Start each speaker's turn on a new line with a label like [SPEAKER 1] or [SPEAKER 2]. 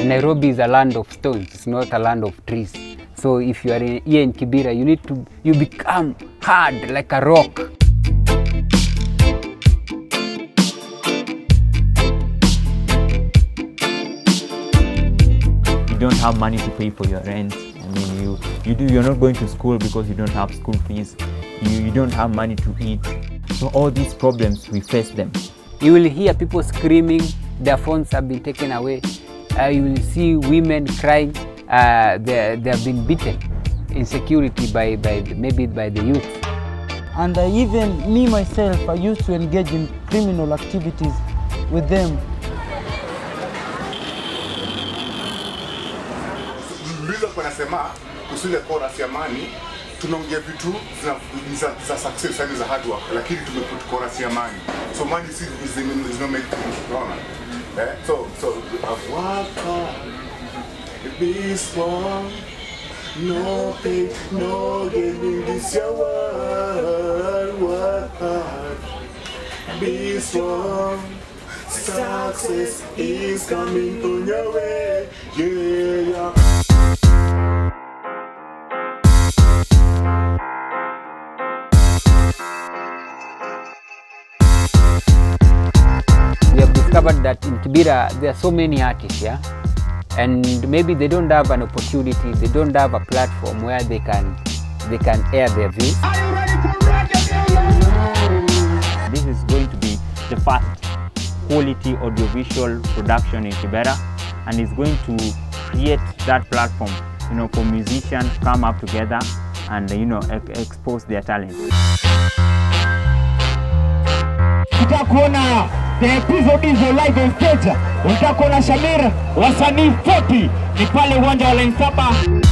[SPEAKER 1] Nairobi is a land of stones, it's not a land of trees. So if you are here in Kibera, you become hard like a rock.
[SPEAKER 2] You don't have money to pay for your rent. I mean, you're not going to school because you don't have school fees. You don't have money to eat. So all these problems, we face them.
[SPEAKER 1] You will hear people screaming, their phones have been taken away. You will see women crying, they have been beaten in security maybe by the youth.
[SPEAKER 3] And even me myself, I used to engage in criminal activities with them.
[SPEAKER 4] Tunaongea vitu za success yani za hard work, lakini tumeput chorus ya money. So money is no make wrong. So I've worked hard, be strong, no pain, no gain, this your world. Work hard, be strong, success is coming on your way. Yeah.
[SPEAKER 1] We have discovered that in Kibera there are so many artists, yeah, and maybe they don't have an opportunity, they don't have a platform where they can air their views.
[SPEAKER 5] Are you ready for reggae?
[SPEAKER 2] This is going to be the first quality audiovisual production in Kibera, and it's going to create that platform, for musicians to come up together and expose their talent.
[SPEAKER 5] Utakuona the episode is live on stage. Utakuona Shamir wasanii 40 ni pale uwanja wa Lanchares.